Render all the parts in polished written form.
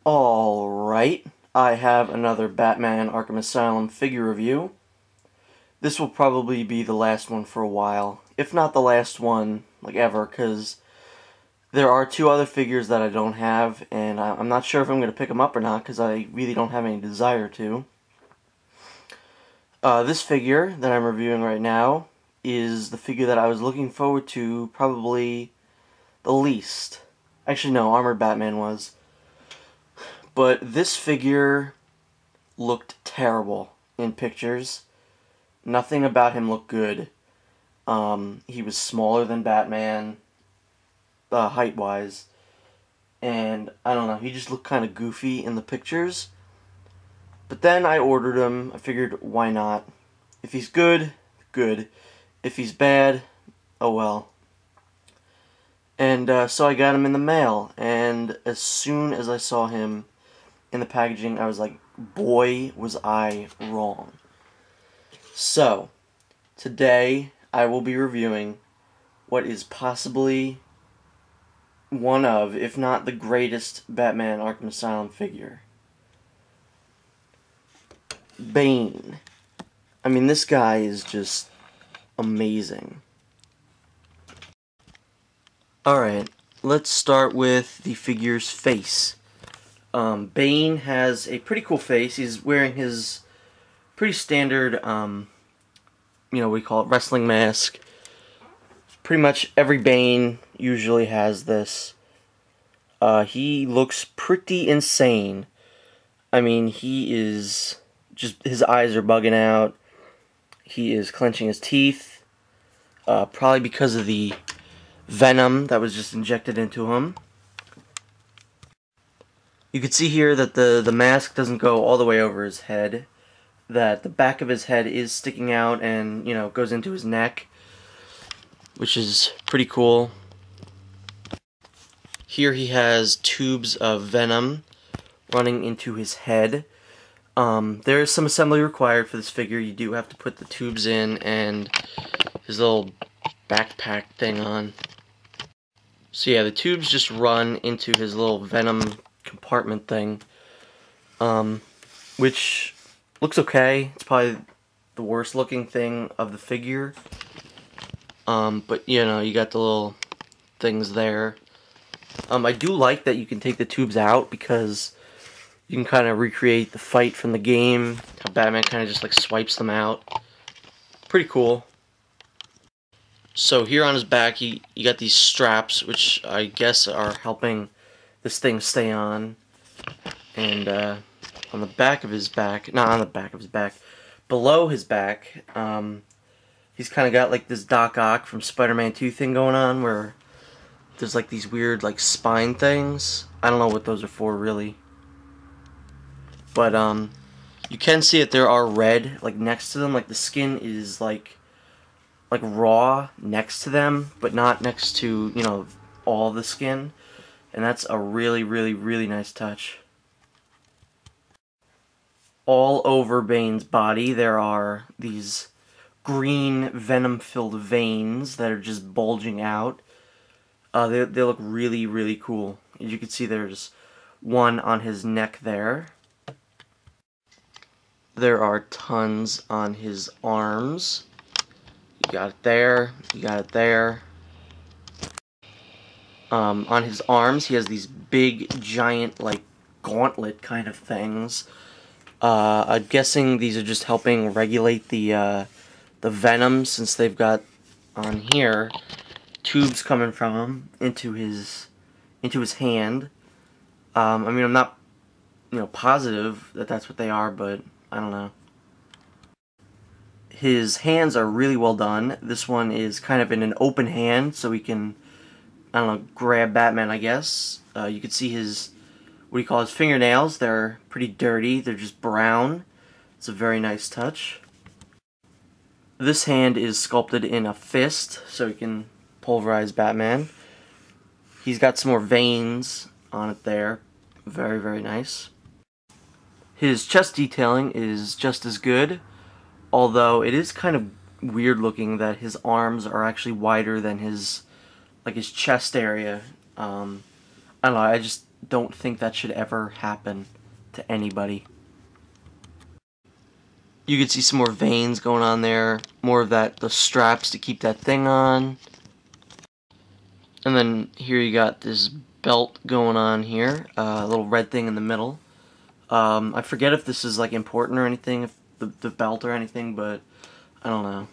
Alright, I have another Batman Arkham Asylum figure review. This will probably be the last one for a while, if not the last one, like ever, because there are two other figures that I don't have, and I'm not sure if I'm going to pick them up or not, because I really don't have any desire to. This figure that I'm reviewing right now is the figure that I was looking forward to probably the least. Actually, no, Armored Batman was. But this figure looked terrible in pictures. Nothing about him looked good. He was smaller than Batman, height-wise. And, I don't know, he just looked kind of goofy in the pictures. But then I ordered him. I figured, why not? If he's good, good. If he's bad, oh well. And so I got him in the mail. And as soon as I saw him in the packaging, I was like, boy, was I wrong. So, today I will be reviewing what is possibly one of, if not the greatest Batman Arkham Asylum figure. Bane. I mean, this guy is just amazing. Alright, let's start with the figure's face. Bane has a pretty cool face. He's wearing his pretty standard, we call it wrestling mask. Pretty much every Bane usually has this. He looks pretty insane. I mean, he is just, his eyes are bugging out. He is clenching his teeth. Probably because of the venom that was just injected into him. You can see here that the mask doesn't go all the way over his head. That the back of his head is sticking out and, goes into his neck. Which is pretty cool. Here he has tubes of venom running into his head. There is some assembly required for this figure. You do have to put the tubes in and his little backpack thing on. So yeah, the tubes just run into his little venom compartment thing, which looks okay. It's probably the worst looking thing of the figure, but you got the little things there. I do like that you can take the tubes out because you can kind of recreate the fight from the game, how Batman kind of just like swipes them out. Pretty cool. So here on his back, you got these straps, which I guess are helping this thing stay on. And on the back of his back, not on the back of his back, below his back, he's kind of got like this Doc Ock from Spider-Man 2 thing going on, where there's like these weird like spine things. I don't know what those are for really. But you can see that there are red like next to them, like the skin is like raw next to them, but not next to, all the skin. And that's a really, really, really nice touch. All over Bane's body there are these green venom-filled veins that are just bulging out. They look really, really cool. As you can see, there's one on his neck there. There are tons on his arms. You got it there, you got it there. On his arms, he has these big, giant, like, gauntlet kind of things. I'm guessing these are just helping regulate the venom, since they've got, on here, tubes coming from him into his hand. I mean, I'm not, positive that that's what they are, but I don't know. His hands are really well done. This one is kind of in an open hand, so he can, I don't know, grab Batman, I guess. You can see his, what do you call his fingernails? They're pretty dirty. They're just brown. It's a very nice touch. This hand is sculpted in a fist, so he can pulverize Batman. He's got some more veins on it there. Very, very nice. His chest detailing is just as good. Although it is kind of weird looking that his arms are actually wider than his chest area. I don't know, don't think that should ever happen to anybody. You can see some more veins going on there, more of the straps to keep that thing on. And then here you got this belt going on here, a little red thing in the middle. I forget if this is like important or anything, if the belt or anything, but I don't know.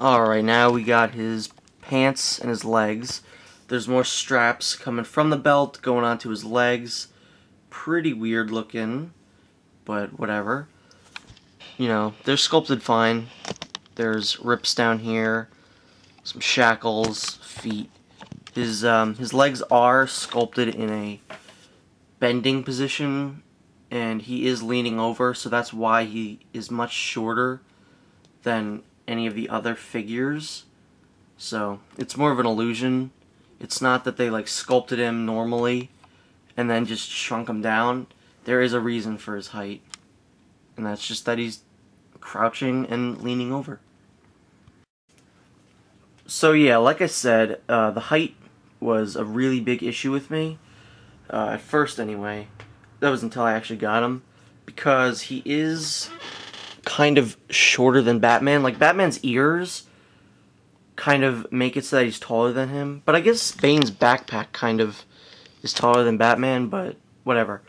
Alright, now we got his pants and his legs. There's more straps coming from the belt going onto his legs. Pretty weird looking, but whatever. You know, they're sculpted fine. There's rips down here, some shackles, feet. His legs are sculpted in a bending position, and he is leaning over, so that's why he is much shorter than any of the other figures. So it's more of an illusion. It's not that they like sculpted him normally and then just shrunk him down. There is a reason for his height, and that's just that he's crouching and leaning over. So yeah, like I said, the height was a really big issue with me, at first anyway. That was until I actually got him, because he is kind of shorter than Batman. Like, Batman's ears kind of make it so that he's taller than him, but I guess Bane's backpack kind of is taller than Batman, but whatever.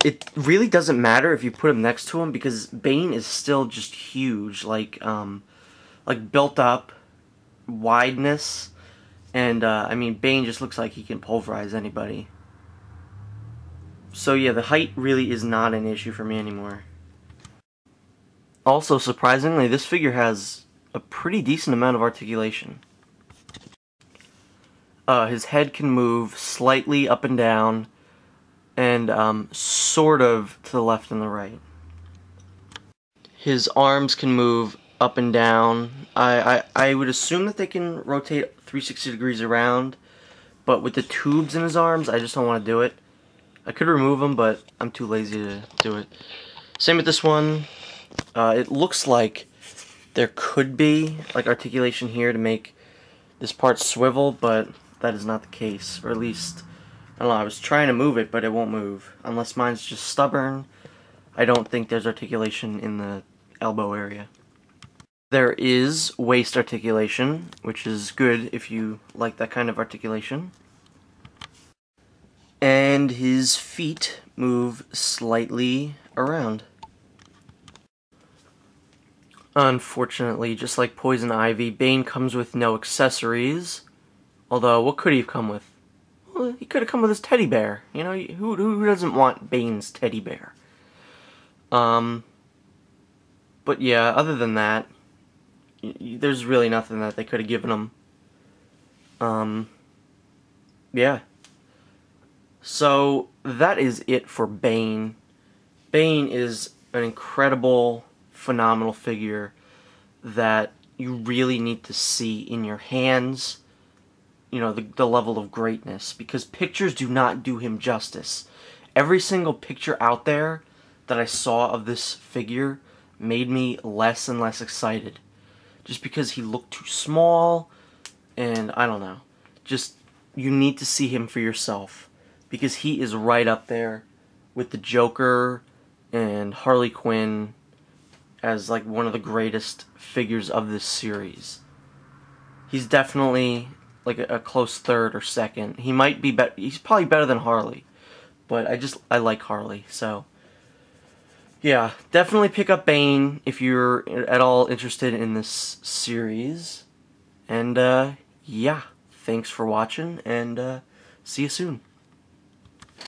It really doesn't matter if you put him next to him, because Bane is still just huge, like built up wideness, and I mean, Bane just looks like he can pulverize anybody. So yeah, the height really is not an issue for me anymore. Also, surprisingly, this figure has a pretty decent amount of articulation. His head can move slightly up and down, and sort of to the left and the right. His arms can move up and down. I would assume that they can rotate 360 degrees around, but with the tubes in his arms, I just don't want to do it. I could remove them, but I'm too lazy to do it. Same with this one. It looks like there could be like articulation here to make this part swivel, but that is not the case. Or at least, I don't know, I was trying to move it, but it won't move. Unless mine's just stubborn, I don't think there's articulation in the elbow area. There is waist articulation, which is good if you like that kind of articulation. And his feet move slightly around. Unfortunately, just like Poison Ivy, Bane comes with no accessories. Although, what could he have come with? Well, he could have come with his teddy bear. You know, who doesn't want Bane's teddy bear? But yeah, other than that, there's really nothing that they could have given him. Yeah. So, that is it for Bane. Bane is an incredible, phenomenal figure that you really need to see in your hands. You know, the level of greatness, because pictures do not do him justice. Every single picture out there that I saw of this figure made me less and less excited. Just because he looked too small, and I don't know. Just, you need to see him for yourself, because he is right up there with the Joker and Harley Quinn as like one of the greatest figures of this series. He's definitely like a close third or second. He might be he's probably better than Harley, but I like Harley, so yeah, definitely pick up Bane if you're at all interested in this series. And yeah, thanks for watching, and see you soon.